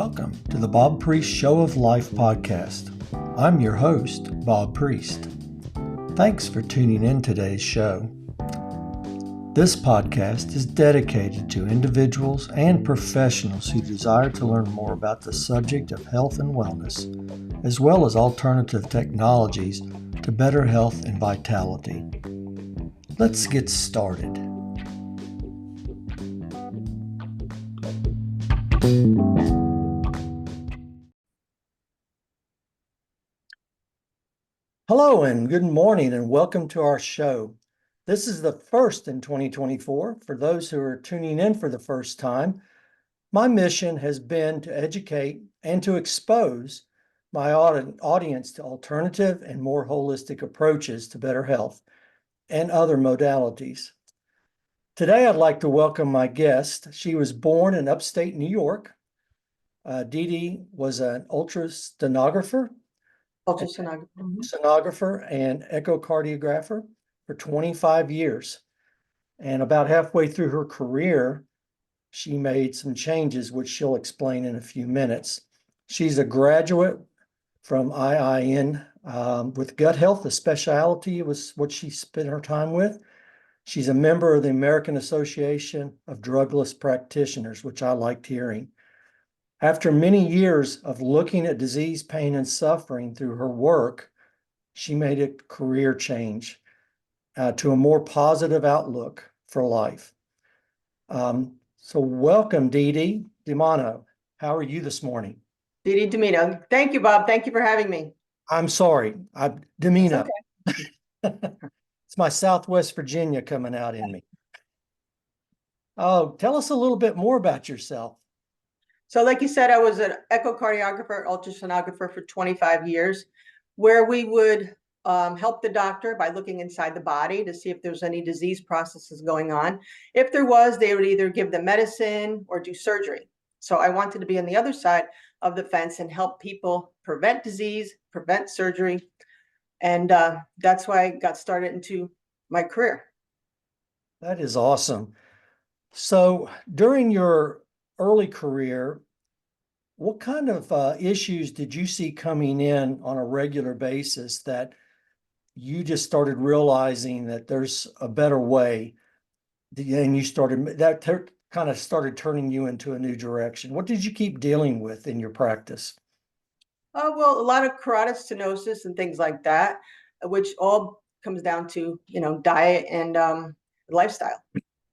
Welcome to the Bob Priest Show of Life podcast. I'm your host, Bob Priest. Thanks for tuning in today's show. This podcast is dedicated to individuals and professionals who desire to learn more about the subject of health and wellness, as well as alternative technologies to better health and vitality. Let's get started. Hello and good morning and welcome to our show. This is the first in 2024. For those who are tuning in for the first time, my mission has been to educate and to expose my audience to alternative and more holistic approaches to better health and other modalities. Today, I'd like to welcome my guest. She was born in upstate New York. Dee Dee was an ultrasonographer and echocardiographer for 25 years. And about halfway through her career, she made some changes, which she'll explain in a few minutes. She's a graduate from IIN with gut health. The specialty was what she spent her time with. She's a member of the American Association of Drugless Practitioners, which I liked hearing. After many years of looking at disease, pain, and suffering through her work, she made a career change to a more positive outlook for life. So welcome, Dee Dee DiMino. How are you this morning? Dee Dee DiMino. Thank you, Bob. Thank you for having me. I'm sorry. I'm DiMino. Okay. It's my Southwest Virginia coming out in me. Oh, tell us a little bit more about yourself. So like you said, I was an echocardiographer, ultrasonographer for 25 years, where we would help the doctor by looking inside the body to see if there's any disease processes going on. If there was, they would either give them medicine or do surgery. So I wanted to be on the other side of the fence and help people prevent disease, prevent surgery. And that's why I got started into my career. That is awesome. So during your early career, what kind of issues did you see coming in on a regular basis that you just started realizing that there's a better way, and you started that kind of started turning you into a new direction? What did you keep dealing with in your practice? Well, a lot of carotid stenosis and things like that, which all comes down to, diet and lifestyle.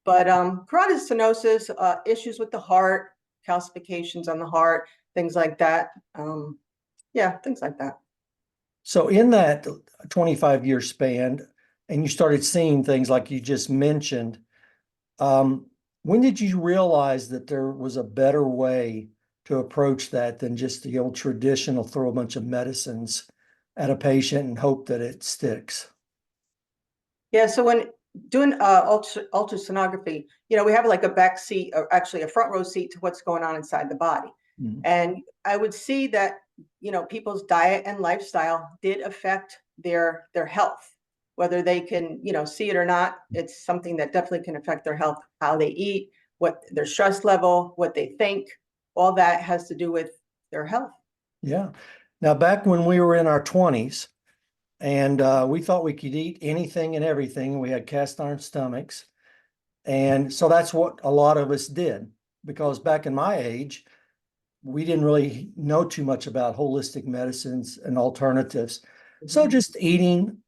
But carotid stenosis, issues with the heart, calcifications on the heart, things like that. Things like that. So in that 25-year span, and you started seeing things like you just mentioned, when did you realize that there was a better way to approach that than just the old traditional throw a bunch of medicines at a patient and hope that it sticks? Yeah, so when doing ultrasonography, we have like a back seat, or actually a front row seat to what's going on inside the body. Mm-hmm. And I would see that, people's diet and lifestyle did affect their health, whether they can, see it or not. It's something that definitely can affect their health, how they eat, what their stress level, what they think, all that has to do with their health. Yeah. Now, back when we were in our 20s, and we thought we could eat anything and everything. We had cast iron stomachs. And so that's what a lot of us did, because back in my age, we didn't really know too much about holistic medicines and alternatives. Mm-hmm. So just eating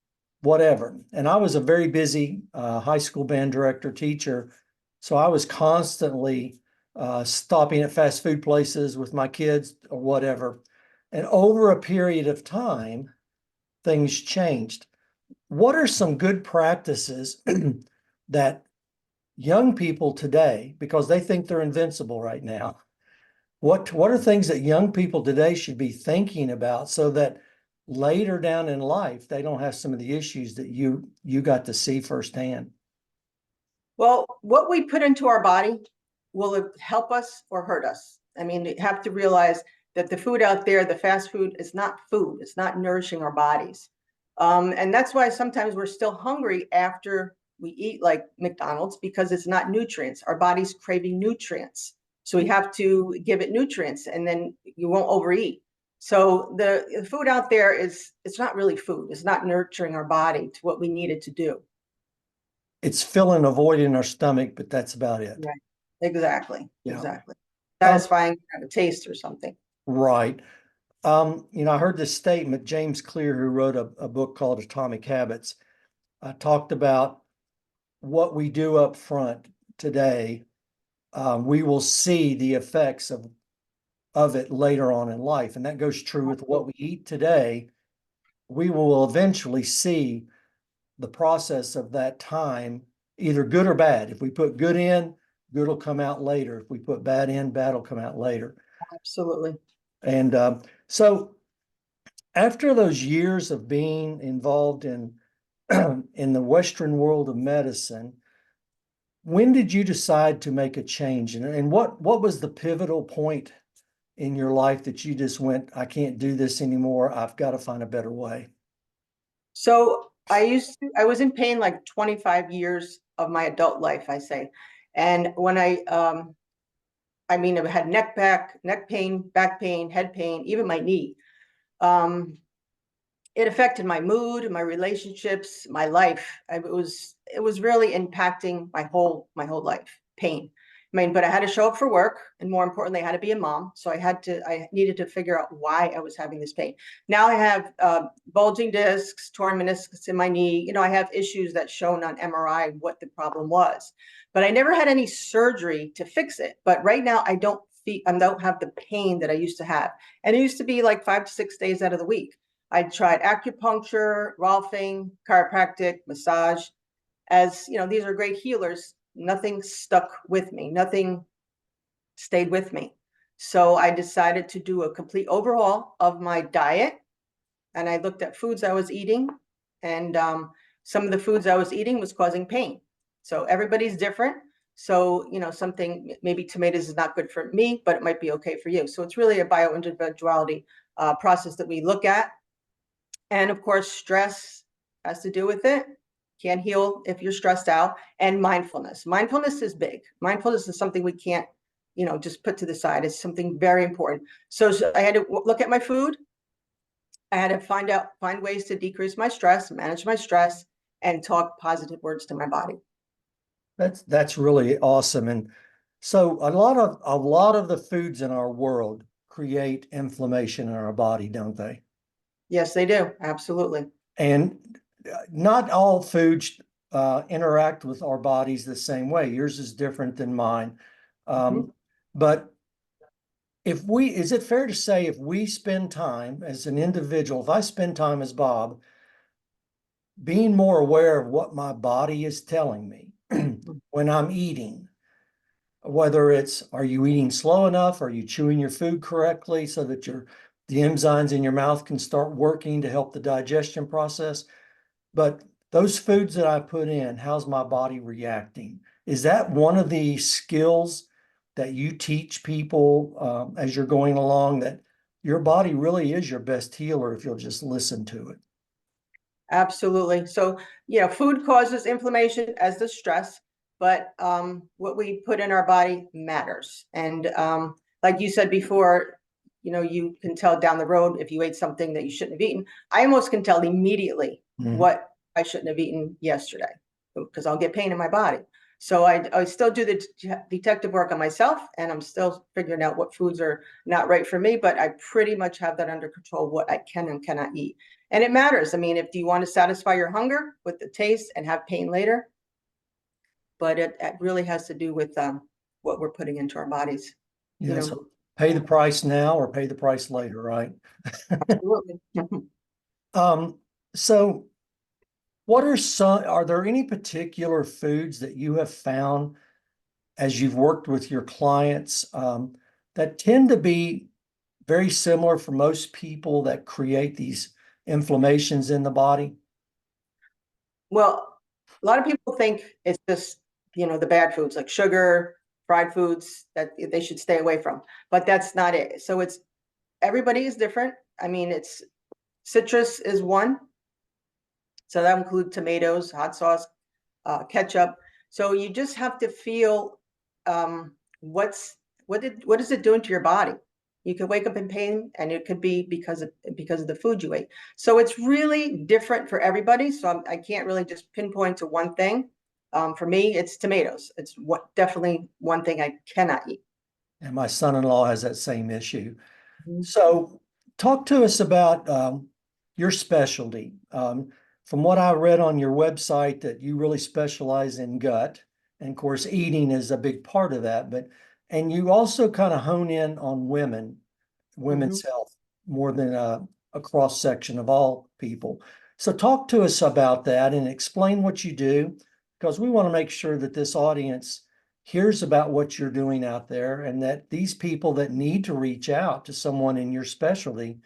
whatever. And I was a very busy high school band director, teacher. So I was constantly stopping at fast food places with my kids or whatever. And over a period of time, things changed. What are some good practices that young people today, because they think they're invincible right now, what are things that young people today should be thinking about so that later down in life, they don't have some of the issues that you got to see firsthand? Well, what we put into our body, will it help us or hurt us? I mean, you have to realize that the food out there, the fast food, is not food. It's not nourishing our bodies. And that's why sometimes we're still hungry after we eat like McDonald's, because it's not nutrients. Our body's craving nutrients. So we have to give it nutrients, and then you won't overeat. So the food out there it's not really food. It's not nurturing our body to what we need it to do. It's filling a void in our stomach, but that's about it. Right. Exactly. Yeah. Exactly. Um, Satisfying kind of taste or something. right. I heard this statement, James Clear, who wrote a book called Atomic Habits, talked about what we do up front today. We will see the effects of it later on in life. And that goes true with what we eat today. We will eventually see the process of that time, either good or bad. If we put good in, good will come out later. If we put bad in, bad will come out later. Absolutely. And so after those years of being involved in in the Western world of medicine, when did you decide to make a change? And what was the pivotal point in your life that you just went, I can't do this anymore. I've got to find a better way? So I was in pain like 25 years of my adult life, I say. And when I mean, I had neck pain, back pain, head pain, even my knee. Um, it affected my mood, my relationships, my life. It was really impacting my whole life. Pain. I mean, but I had to show up for work, and more importantly, I had to be a mom. So I needed to figure out why I was having this pain. Now I have bulging discs, torn meniscus in my knee. You know, I have issues that's shown on MRI what the problem was, but I never had any surgery to fix it. But right now, I don't have the pain that I used to have, and it used to be like 5 to 6 days out of the week. I tried acupuncture, rolfing, chiropractic, massage. As you know, these are great healers. Nothing stuck with me. Nothing stayed with me. So I decided to do a complete overhaul of my diet. And I looked at foods I was eating. And some of the foods I was eating was causing pain. So everybody's different. So, you know, something, maybe tomatoes is not good for me, but it might be okay for you. So it's really a bioindividuality process that we look at. And of course, stress has to do with it. Can't heal if you're stressed out. And mindfulness. Mindfulness is big. Mindfulness is something we can't, you know, just put to the side. It's something very important. So I had to look at my food. I had to find ways to decrease my stress, manage my stress, and talk positive words to my body. That's really awesome. And so a lot of the foods in our world create inflammation in our body, don't they? Yes, they do. Absolutely. And not all foods interact with our bodies the same way. Yours is different than mine. Mhm. But is it fair to say if we spend time as an individual, if I spend time as Bob, being more aware of what my body is telling me when I'm eating, whether it's, are you eating slow enough? Are you chewing your food correctly so that the enzymes in your mouth can start working to help the digestion process? But those foods that I put in, how's my body reacting? Is that one of the skills that you teach people as you're going along, that your body really is your best healer if you'll just listen to it? Absolutely. So, you know, food causes inflammation, as does stress, but what we put in our body matters. And like you said before, you know, you can tell down the road if you ate something that you shouldn't have eaten. I almost can tell immediately what I shouldn't have eaten yesterday because I'll get pain in my body. So I still do the detective work on myself, and I'm still figuring out what foods are not right for me, but I pretty much have that under control, what I can and cannot eat. And it matters. I mean, if do you want to satisfy your hunger with the taste and have pain later? But it really has to do with what we're putting into our bodies. You Yeah, know, so pay the price now or pay the price later, right? absolutely. Um, so are there any particular foods that you have found as you've worked with your clients that tend to be very similar for most people that create these inflammations in the body? Well, a lot of people think it's just, you know, the bad foods like sugar, fried foods that they should stay away from, but that's not it. So everybody is different. I mean, it's citrus is one. So that includes tomatoes, hot sauce, ketchup. So you just have to feel what's what is it doing to your body? You could wake up in pain, and it could be because of the food you ate. So it's really different for everybody. So I can't really just pinpoint to one thing. For me, it's tomatoes. It's definitely one thing I cannot eat. And my son-in-law has that same issue. Mhm. So talk to us about your specialty. From what I read on your website, that you really specialize in gut. And of course, eating is a big part of that. And you also kind of hone in on women's health, more than a cross section of all people. So talk to us about that and explain what you do, because we want to make sure that this audience hears about what you're doing out there, and that these people that need to reach out to someone in your specialty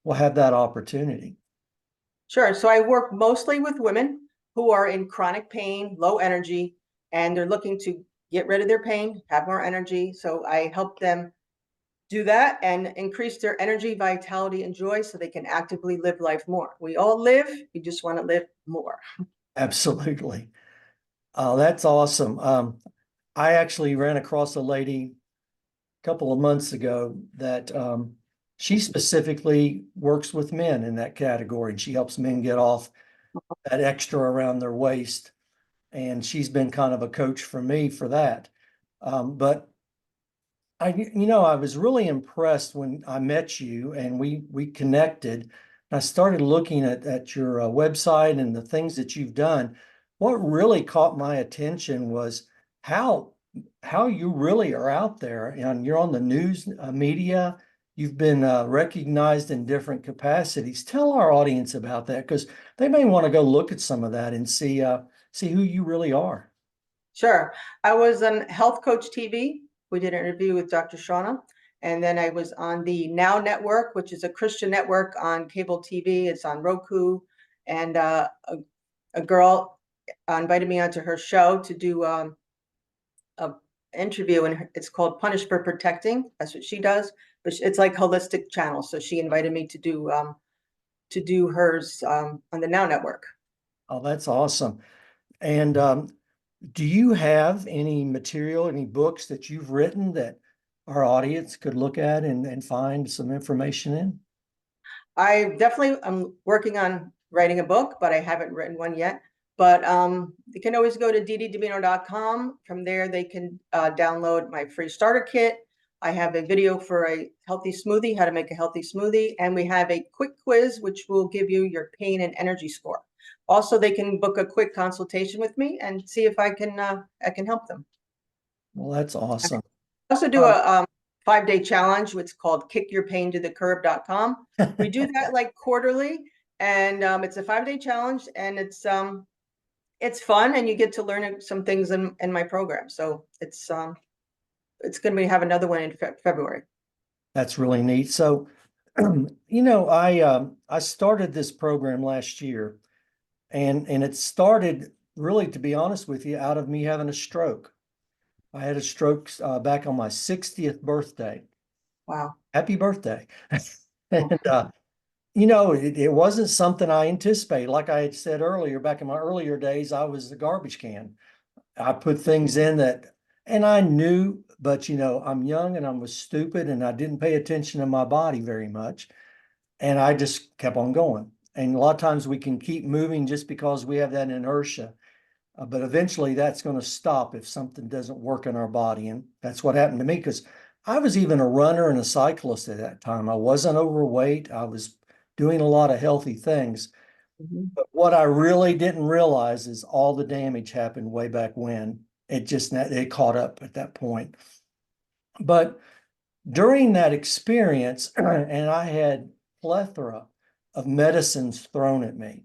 will have that opportunity. Sure. So I work mostly with women who are in chronic pain, low energy, and they're looking to get rid of their pain, have more energy. So I help them do that and increase their energy, vitality, and joy so they can actively live life more. We all live, we just want to live more. Absolutely. That's awesome. I actually ran across a lady a couple of months ago that she specifically works with men in that category, and she helps men get off that extra around their waist. And she's been kind of a coach for me for that. But I was really impressed when I met you and we connected. I started looking at your website and the things that you've done. What really caught my attention was how how you really are out there, and you're on the news media. You've been recognized in different capacities. Tell our audience about that, because they may want to go look at some of that and see who you really are. Sure. I was on Health Coach TV. We did an interview with Dr. Shauna. And then I was on the Now Network, which is a Christian network on cable TV. It's on Roku. And a girl invited me onto her show to do a interview, and it's called Punish for Protecting. That's what she does. But it's like holistic channel. So she invited me to do hers on the Now Network. Oh, that's awesome. And do you have any material, any books that you've written that our audience could look at and find some information in? I definitely am working on writing a book, but I haven't written one yet. But you can always go to deededimino.com. From there, they can download my free starter kit. I have a video for a healthy smoothie, how to make a healthy smoothie. And we have a quick quiz, which will give you your pain and energy score. Also, they can book a quick consultation with me and see if I can help them. Well, that's awesome. I also do a 5-day challenge, which is called kickyourpaintotthecurb.com. We do that like quarterly, and it's a 5-day challenge, and it's fun, and you get to learn some things in my program. So it's going to have another one in February. That's really neat. So, I started this program last year, and it started, really, to be honest with you, out of me having a stroke. I had a stroke back on my 60th birthday. Wow. Happy birthday. And it wasn't something I anticipated. Like I had said earlier, back in my earlier days, I was the garbage can. I put things in that, and I knew, but I'm young and I was stupid and I didn't pay attention to my body very much. And I just kept on going. And a lot of times we can keep moving just because we have that inertia. But eventually that's going to stop if something doesn't work in our body. And that's what happened to me, because I was even a runner and a cyclist at that time. I wasn't overweight. I was doing a lot of healthy things. But what I really didn't realize is all the damage happened way back when. It caught up at that point. But during that experience, and I had plethora of medicines thrown at me.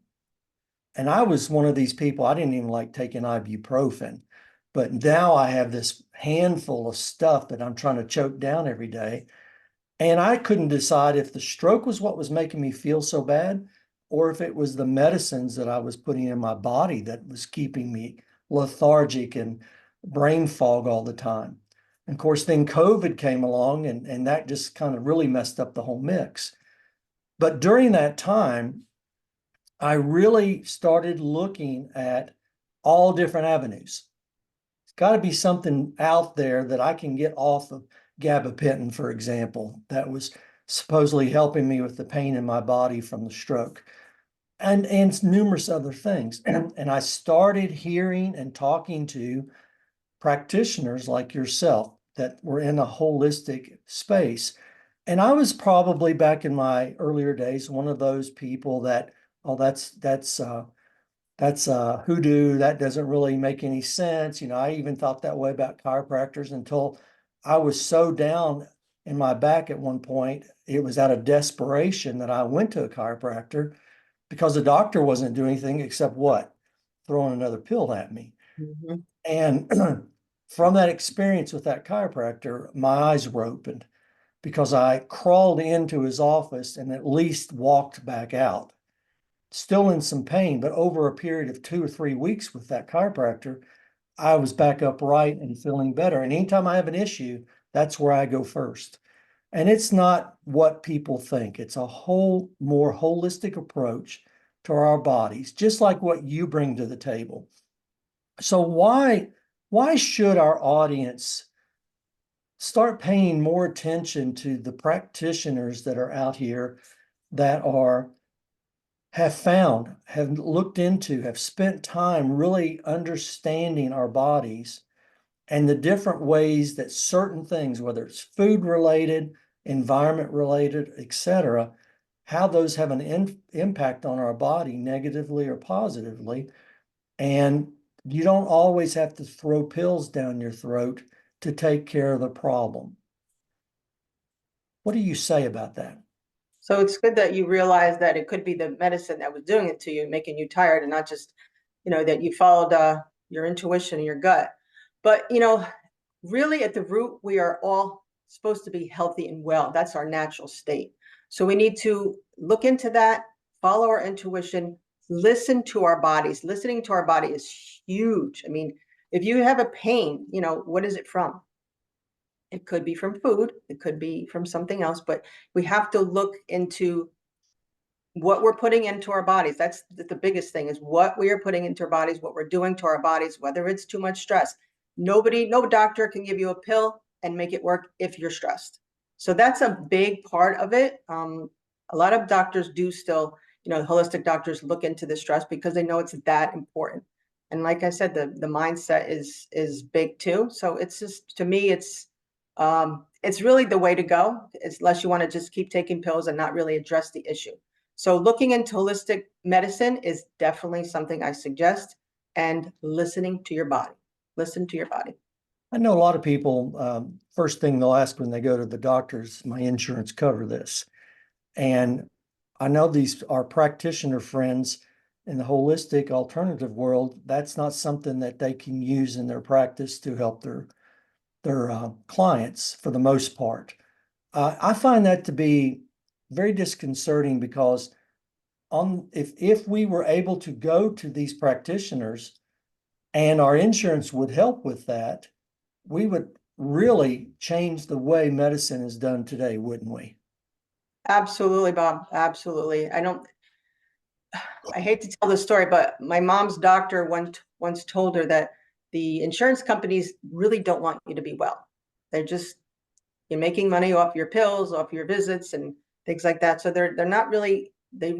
And I was one of these people, I didn't even like taking ibuprofen. But now I have this handful of stuff that I'm trying to choke down every day. And I couldn't decide if the stroke was what was making me feel so bad, or if it was the medicines that I was putting in my body that was keeping me lethargic and brain fog all the time. And of course, then COVID came along, and that just kind of really messed up the whole mix. But during that time, I really started looking at all different avenues. It's got to be something out there that I can get off of gabapentin, for example, that was supposedly helping me with the pain in my body from the stroke, and numerous other things. And I started hearing and talking to practitioners like yourself that were in a holistic space. And I was probably back in my earlier days, one of those people that, oh, that's hoodoo. That doesn't really make any sense. You know, I even thought that way about chiropractors until I was so down in my back at one point. It was out of desperation that I went to a chiropractor because the doctor wasn't doing anything except what? Throwing another pill at me. Mhm. And from that experience with that chiropractor, my eyes were opened because I crawled into his office and at least walked back out, still in some pain, but over a period of 2 or 3 weeks with that chiropractor, I was back upright and feeling better. And anytime I have an issue, that's where I go first. And it's not what people think. It's a whole more holistic approach to our bodies, just like what you bring to the table. So why should our audience start paying more attention to the practitioners that are out here that have looked into, have spent time really understanding our bodies and the different ways that certain things, whether it's food related, environment related, etc., how those have an impact on our body negatively or positively. And you don't always have to throw pills down your throat to take care of the problem. What do you say about that? So it's good that you realize that it could be the medicine that was doing it to you, making you tired, and not just, that you followed your intuition and your gut. But, really at the root, we are all supposed to be healthy and well. That's our natural state. So we need to look into that, follow our intuition, listen to our bodies. Listening to our body is huge. I mean, if you have a pain, what is it from? It could be from food, it could be from something else, but we have to look into what we're putting into our bodies. That's the biggest thing, is what we are putting into our bodies, what we're doing to our bodies, whether it's too much stress. No doctor can give you a pill and make it work if you're stressed. So that's a big part of it. A lot of doctors do still, holistic doctors look into the stress because they know it's that important. And like I said, the mindset is big too. So it's just, to me, it's really the way to go, unless you want to just keep taking pills and not really address the issue. So looking into holistic medicine is definitely something I suggest, and listening to your body. Listen to your body. I know a lot of people, first thing they'll ask when they go to the doctors, my insurance cover this. And I know these are practitioner friends in the holistic alternative world. That's not something that they can use in their practice to help their clients for the most part. I find that to be very disconcerting because if we were able to go to these practitioners and our insurance would help with that, we would really change the way medicine is done today, wouldn't we? Absolutely, Bob. Absolutely. I hate to tell this story, but my mom's doctor once told her that the insurance companies really don't want you to be well. You're making money off your pills, off your visits, and things like that. So they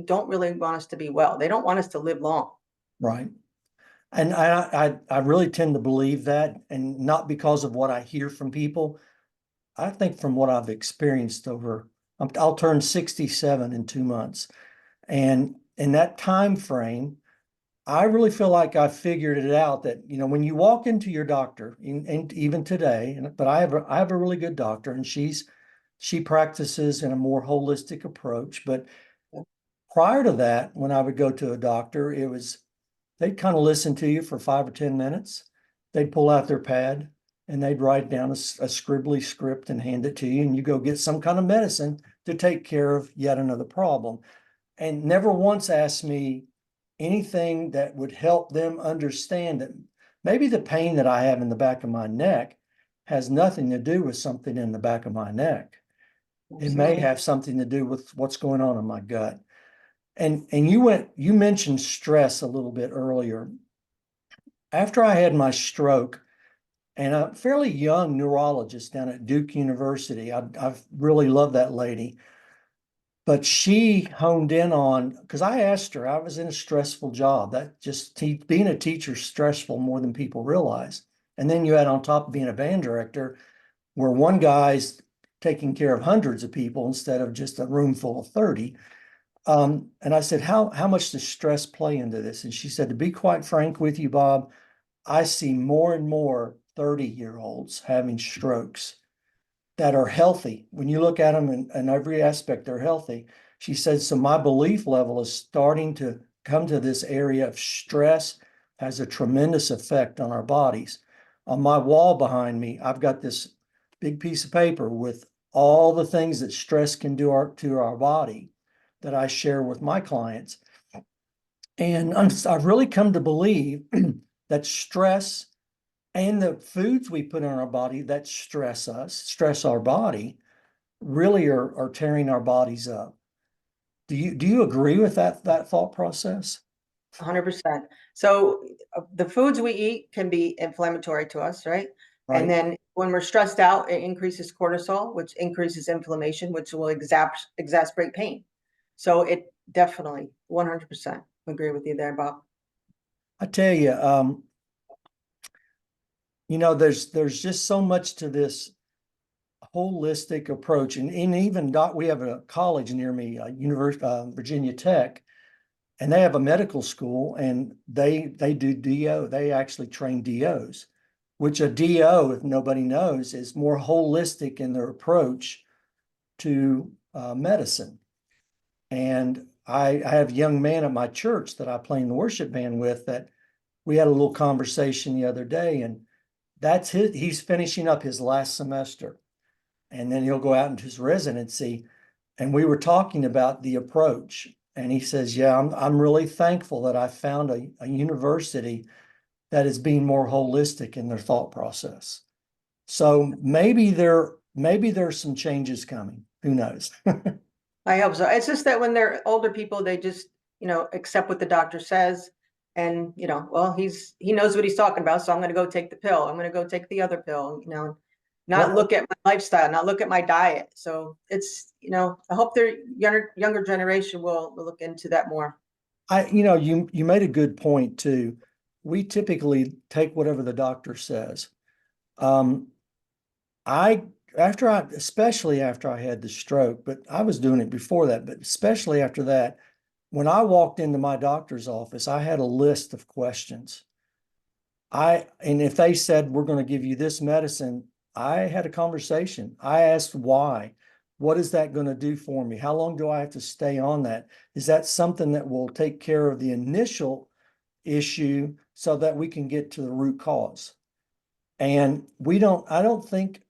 don't really want us to be well. They don't want us to live long. Right. And I really tend to believe that, and not because of what I hear from people. I think from what I've experienced I'll turn 67 in 2 months. And in that time frame, I really feel like I figured it out that, when you walk into your doctor, and even today, but I have a really good doctor, and she practices in a more holistic approach. But prior to that, when I would go to a doctor, they'd kind of listen to you for 5 or 10 minutes. They'd pull out their pad and they'd write down a scribbly script and hand it to you, and you go get some kind of medicine to take care of yet another problem. And never once asked me anything that would help them understand that maybe the pain that I have in the back of my neck has nothing to do with something in the back of my neck. It may have something to do with what's going on in my gut. And you mentioned stress a little bit earlier. After I had my stroke, and a fairly young neurologist down at Duke University. I've really loved that lady. But she honed in on, because I asked her, I was in a stressful job. That just being a teacher is stressful more than people realize. And then you add on top of being a band director, where one guy's taking care of hundreds of people instead of just a room full of 30. And I said, how much does stress play into this? And she said, to be quite frank with you, Bob, I see more and more 30-year-olds having strokes that are healthy. When you look at them in every aspect, they're healthy. She said, so my belief level is starting to come to this area of stress has a tremendous effect on our bodies. On my wall behind me, I've got this big piece of paper with all the things that stress can do to our body that I share with my clients. And I've really come to believe that stress and the foods we put in our body that stress our body, really are tearing our bodies up. Do you agree with that thought process? 100%. So the foods we eat can be inflammatory to us, right? And Right. then when we're stressed out, it increases cortisol, which increases inflammation, which will exacerbate pain. So it definitely 100% agree with you there, Bob. I tell you, there's just so much to this holistic approach, and even we have a college near me, University Virginia Tech, and they have a medical school, and they do DO. They actually train DOs, which a DO, if nobody knows, is more holistic in their approach to medicine. And I have a young man at my church that I play in the worship band with that we had a little conversation the other day, and he's finishing up his last semester, and then he'll go out into his residency. And we were talking about the approach, and he says, yeah, I'm really thankful that I found a university that is being more holistic in their thought process. So maybe there's some changes coming. Who knows? I hope so. It's just that when they're older people, they just, accept what the doctor says. And, well, he knows what he's talking about. So I'm going to go take the pill. I'm going to go take the other pill, not Well, look at my lifestyle, not look at my diet. So it's, I hope their younger generation will look into that more. you made a good point too. We typically take whatever the doctor says. Um, I especially after I had the stroke, but I was doing it before that, but especially after that, when I walked into my doctor's office, I had a list of questions. And if they said, we're going to give you this medicine, I had a conversation. I asked why. What is that going to do for me? How long do I have to stay on that? Is that something that will take care of the initial issue so that we can get to the root cause? And I don't think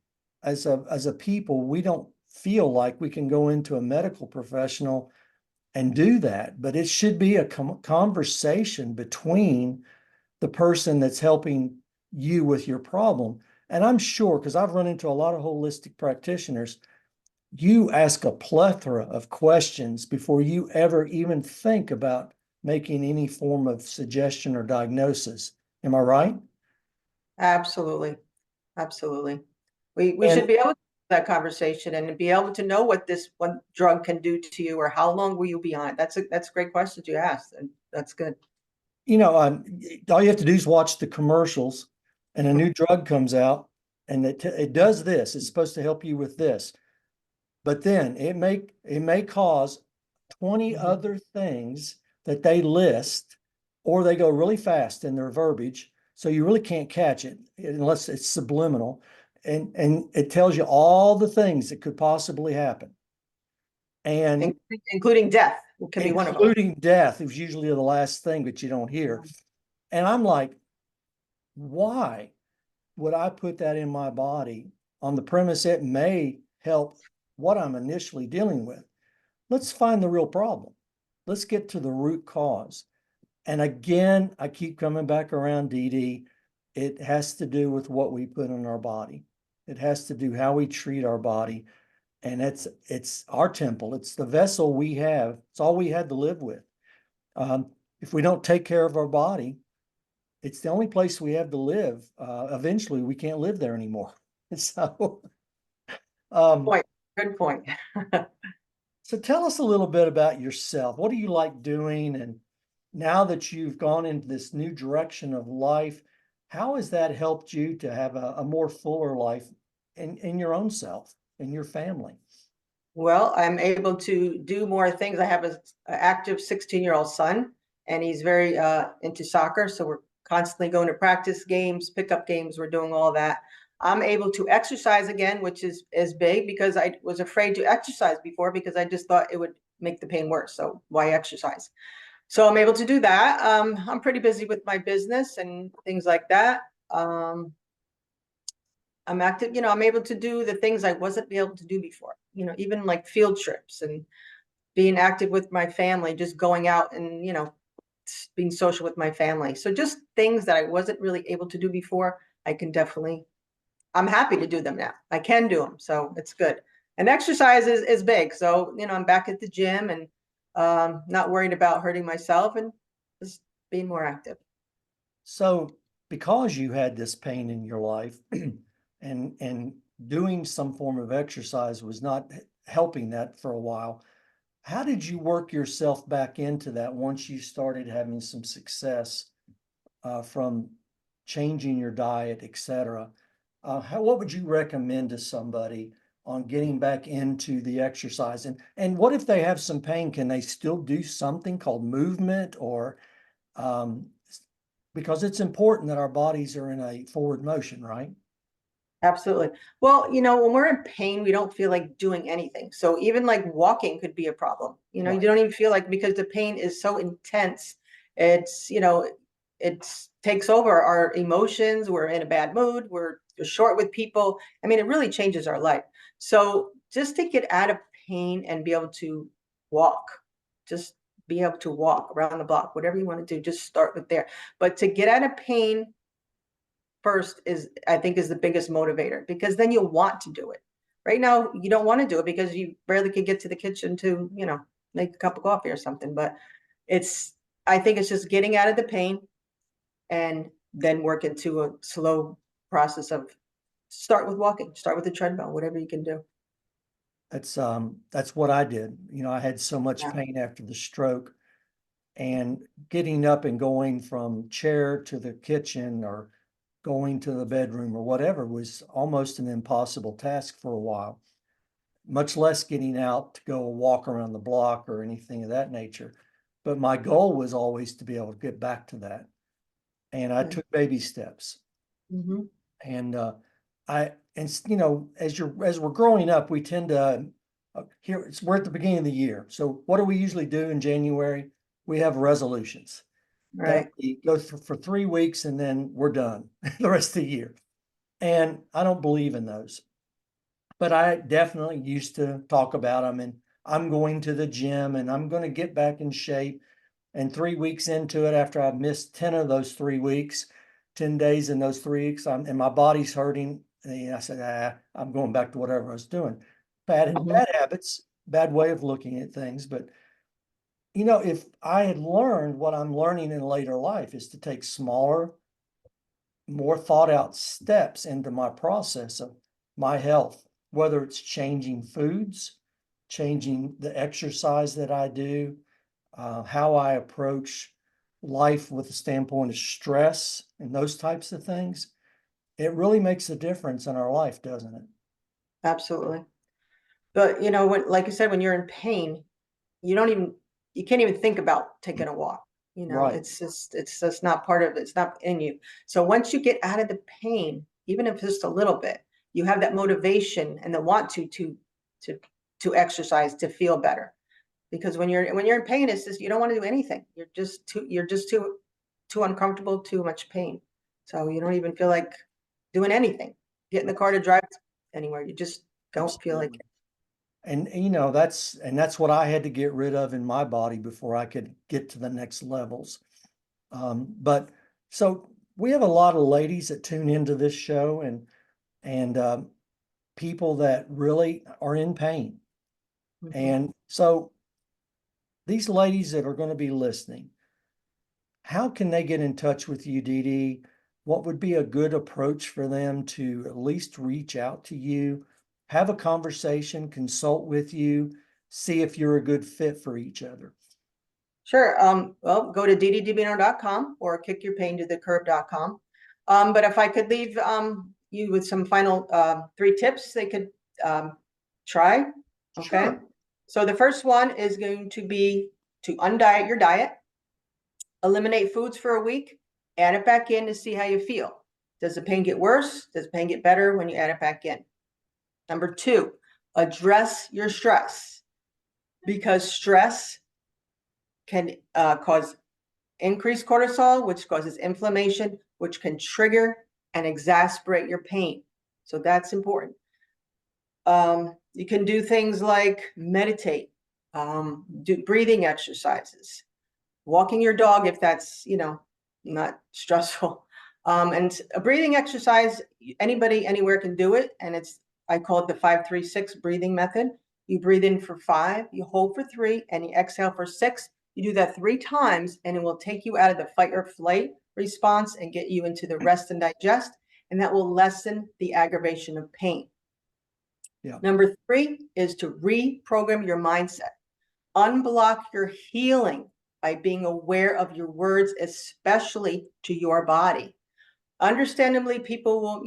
as a people, we don't feel like we can go into a medical professional and do that, but it should be a conversation between the person that's helping you with your problem. And I'm sure, because I've run into a lot of holistic practitioners, you ask a plethora of questions before you ever even think about making any form of suggestion or diagnosis. Am I right? Absolutely. Absolutely. We And should be able to have that conversation and be able to know what this one drug can do to you or how long will you be on it. That's a great question you asked, and that's good. all you have to do is watch the commercials, and a new drug comes out, and it does this. It's supposed to help you with this, but then it may cause 20 Mhm. other things that they list, or they go really fast in their verbiage, so you really can't catch it unless it's subliminal, and it tells you all the things that could possibly happen, and Including death can be one of them. including death is usually the last thing that you don't hear. And I'm like, why would I put that in my body on the premise it may help what I'm initially dealing with? Let's find the real problem. Let's get to the root cause. And again, I keep coming back around, Dee Dee. It has to do with what we put in our body. It has to do how we treat our body. And it's our temple. It's the vessel we have. It's all we had to live with. If we don't take care of our body, it's the only place we have to live. Eventually we can't live there anymore. So, um, Point. Good point. so tell us a little bit about yourself. What do you like doing? And now that you've gone into this new direction of life, how has that helped you to have a more fuller life in your own self, in your family? Well, I'm able to do more things. I have an active 16-year-old son, and he's very into soccer. So we're constantly going to practice games, pickup games. We're doing all that. I'm able to exercise again, which is big because I was afraid to exercise before because I just thought it would make the pain worse. So why exercise? So I'm able to do that. I'm pretty busy with my business and things like that. I'm active, I'm able to do the things I wasn't able to do before, even like field trips and being active with my family, just going out and, being social with my family. So just things that I wasn't really able to do before, I'm happy to do them now. I can do them. So it's good. And exercise is big. So, I'm back at the gym and not worried about hurting myself and just being more active. So because you had this pain in your life and doing some form of exercise was not helping that for a while, how did you work yourself back into that once you started having some success from changing your diet, etc.? What would you recommend to somebody on getting back into the exercise? And what if they have some pain? Can they still do something called movement or um, because it's important that our bodies are in a forward motion, right? Absolutely. Well, when we're in pain, we don't feel like doing anything. So even like walking could be a problem. You Right. don't even feel like because the pain is so intense, it's, it takes over our emotions. We're in a bad mood. We're short with people. I mean, it really changes our life. So just to get out of pain and be able to walk, just be able to walk around the block, whatever you want to do, just start with there. But to get out of pain first I think is the biggest motivator because then you'll want to do it. Right now, you don't want to do it because you barely could get to the kitchen to, make a cup of coffee or something. But I think it's just getting out of the pain and then work into a slow process of start with walking, start with the treadmill, whatever you can do. That's what I did. I had so much Yeah. pain after the stroke, and getting up and going from chair to the kitchen or going to the bedroom or whatever was almost an impossible task for a while, much less getting out to go walk around the block or anything of that nature. But my goal was always to be able to get back to that. And I Yeah. took baby steps. Mhm. And as we're growing up, we tend to we're at the beginning of the year. So what do we usually do in January? We have resolutions that Right. we go through for 3 weeks and then we're done the rest of the year. And I don't believe in those, but I definitely used to talk about them. And I'm going to the gym and I'm going to get back in shape. And 3 weeks into it, after I've missed 10 of those 3 weeks, 10 days in those 3 weeks, and my body's hurting. And I said, I'm going back to whatever I was doing. Mhm. Bad habits, bad way of looking at things. But, if I had learned what I'm learning in later life is to take smaller, more thought out steps into my process of my health, whether it's changing foods, changing the exercise that I do, how I approach life with the standpoint of stress and those types of things, it really makes a difference in our life, doesn't it? Absolutely. But when, like you said, when you're in pain, you don't even you can't even think about taking a walk. Right. It's just not part of it. It's not in you. So once you get out of the pain, even if just a little bit, you have that motivation and the want to to exercise to feel better. Because when you're in pain, it's just you don't want to do anything. You're just too uncomfortable, too much pain. So you don't even feel like doing anything. Get in the car to drive anywhere. You just don't feel like Absolutely. And that's what I had to get rid of in my body before I could get to the next levels. But so we have a lot of ladies that tune into this show and people that really are in pain. it. And so these ladies that are going to be listening, how can they get in touch with you, Dee Dee? What would be a good approach for them to at least reach out to you, have a conversation, consult with you, see if you're a good fit for each other? Sure. Well, go to DeeDeeDiMino.com or kickyourpaintothecurb.com. But if I could leave you with some final 3 tips they could try. Okay. Sure. So the first one is going to be to undiet your diet, eliminate foods for a week, add it back in to see how you feel. Does the pain get worse? Does the pain get better when you add it back in? Number 2, address your stress, because stress can cause increased cortisol, which causes inflammation, which can trigger and exacerbate your pain. So that's important. You can do things like meditate, do breathing exercises, walking your dog if that's, not stressful. And a breathing exercise, anybody anywhere can do it. And I call it the 5-3-6 breathing method. You breathe in for 5, you hold for 3, and you exhale for 6. You do that 3 times, and it will take you out of the fight or flight response and get you into the rest and digest. And that will lessen the aggravation of pain. Yeah. Number 3 is to reprogram your mindset. Unblock your healing by being aware of your words, especially to your body. Understandably, people will,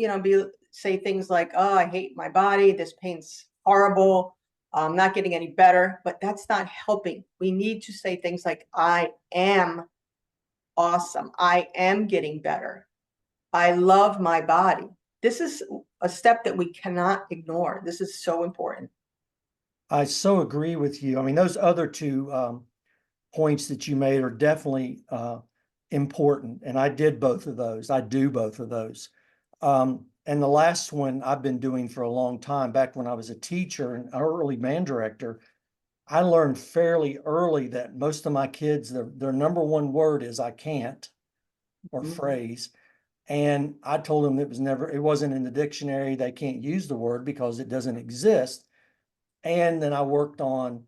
say things like, "Oh, I hate my body. This pain's horrible. I'm not getting any better," but that's not helping. We need to say things like, "I am awesome. I am getting better. I love my body." This is a step that we cannot ignore. This is so important. I so agree with you. I mean, those other 2 points that you made are definitely important. And I did both of those. I do both of those. And the last one I've been doing for a long time, back when I was a teacher and early band director, I learned fairly early that most of my kids, their number one word is "I can't," or phrase. And I told them it wasn't in the dictionary. They can't use the word because it doesn't exist. And then I worked on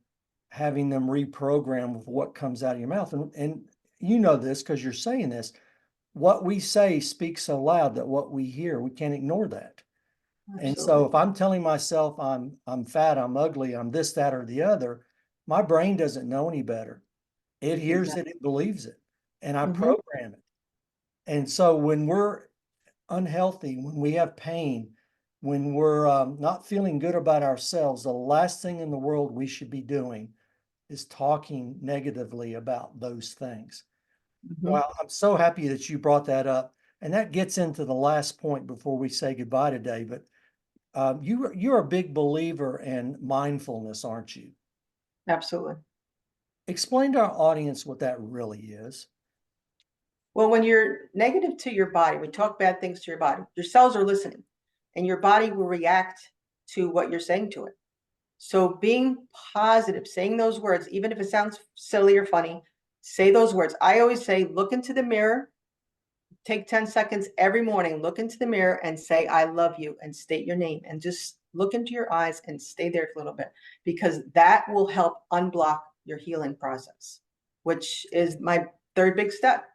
having them reprogram with what comes out of your mouth. And you know this because you're saying this. What we say speaks so loud that what we hear, we can't ignore that. Absolutely. And so if I'm telling myself I'm fat, I'm ugly, I'm this, that, or the other, my brain doesn't know any better. It hears it, it believes it, and I program it. And so when we're unhealthy, when we have pain, when we're not feeling good about ourselves, the last thing in the world we should be doing is talking negatively about those things. Well, I'm so happy that you brought that up. And that gets into the last point before we say goodbye today. But you're a big believer in mindfulness, aren't you? Absolutely. Explain to our audience what that really is. Well, when you're negative to your body, we talk bad things to your body, your cells are listening, and your body will react to what you're saying to it. So being positive, saying those words, even if it sounds silly or funny, say those words. I always say, look into the mirror, take 10 seconds every morning, look into the mirror and say, "I love you," and state your name, and just look into your eyes and stay there for a little bit, because that will help unblock your healing process, which is my 3rd big step.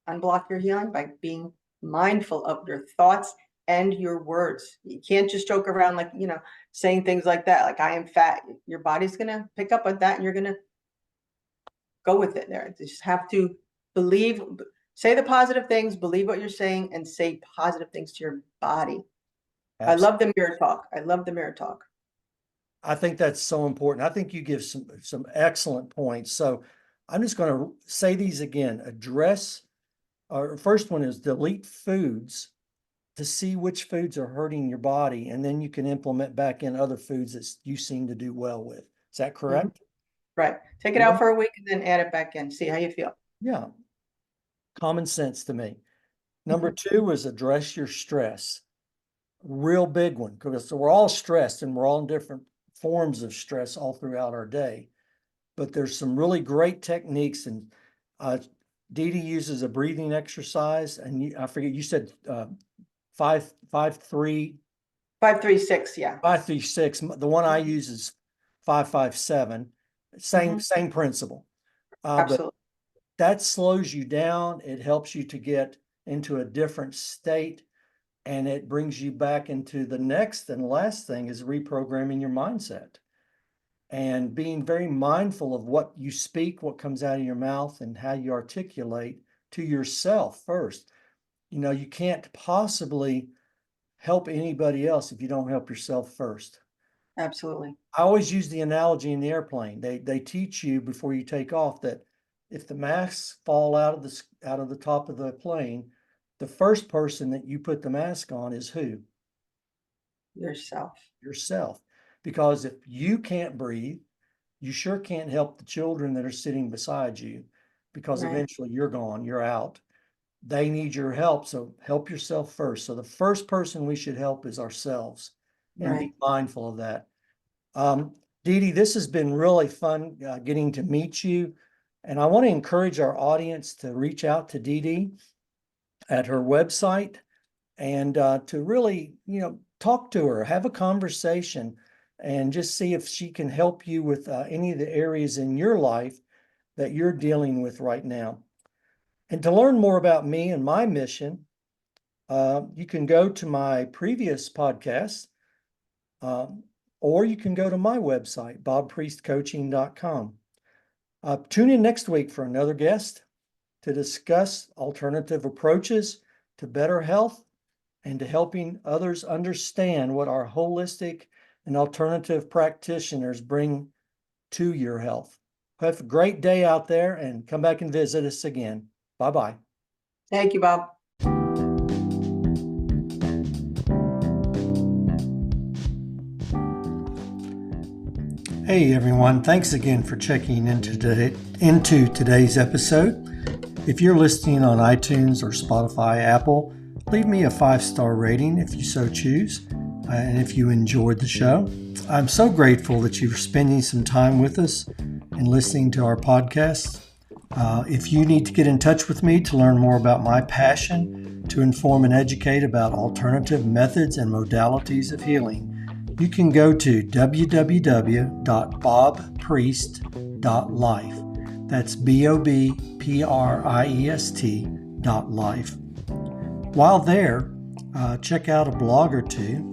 Unblock your healing by being mindful of your thoughts and your words. You can't just joke around like, saying things like that, like "I am fat." Your body's going to pick up on that and you're going to go with it there. You just have to say the positive things, believe what you're saying, and say positive things to your body. Absolutely. I love the mirror talk. I love the mirror talk. I think that's so important. I think you give some excellent points. So I'm just going to say these again. Our first one is delete foods to see which foods are hurting your body, and then you can implement back in other foods that you seem to do well with. Is that correct? Right. Take it out for a week and then add it back in. See how you feel. Yeah. Common sense to me. Number 2 is address your stress. Real big one, because we're all stressed and we're all in different forms of stress all throughout our day. But there's some really great techniques, and Dee Dee uses a breathing exercise, and I forget, you said 5-3. 5-3-6, yeah. 5-3-6. The one I use is 5-5-7. Same principle. Absolutely. that slows you down. It helps you to get into a different state, and it brings you back into the next and last thing is reprogramming your mindset and being very mindful of what you speak, what comes out of your mouth, and how you articulate to yourself first. You can't possibly help anybody else if you don't help yourself first. Absolutely. I always use the analogy in the airplane. They teach you before you take off that if the masks fall out of the top of the plane, the first person that you put the mask on is who? Yourself. Yourself. Because if you can't breathe, you sure can't help the children that are sitting beside you, because Right. eventually you're gone, you're out. They need your help. So help yourself first. So the first person we should help is ourselves, and Right. be mindful of that. Dee Dee, this has been really fun getting to meet you. And I want to encourage our audience to reach out to Dee Dee at her website and to really, talk to her, have a conversation, and just see if she can help you with any of the areas in your life that you're dealing with right now. And to learn more about me and my mission, you can go to my previous podcast, or you can go to my website, bobpriestcoaching.com. Tune in next week for another guest to discuss alternative approaches to better health and to helping others understand what our holistic and alternative practitioners bring to your health. Have a great day out there, and come back and visit us again. Bye-bye. Thank you, Bob. Hey everyone, thanks again for checking into today's episode. If you're listening on iTunes or Spotify, Apple, leave me a 5-star rating if you so choose, and if you enjoyed the show. I'm so grateful that you're spending some time with us and listening to our podcast. If you need to get in touch with me to learn more about my passion to inform and educate about alternative methods and modalities of healing, you can go to www.bobpriest.life. That's BOBPRIEST.life. While there, check out a blog or two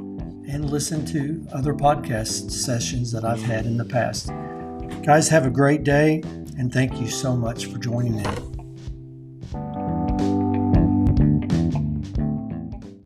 and listen to other podcast sessions that I've had in the past. Guys, have a great day, and thank you so much for joining in.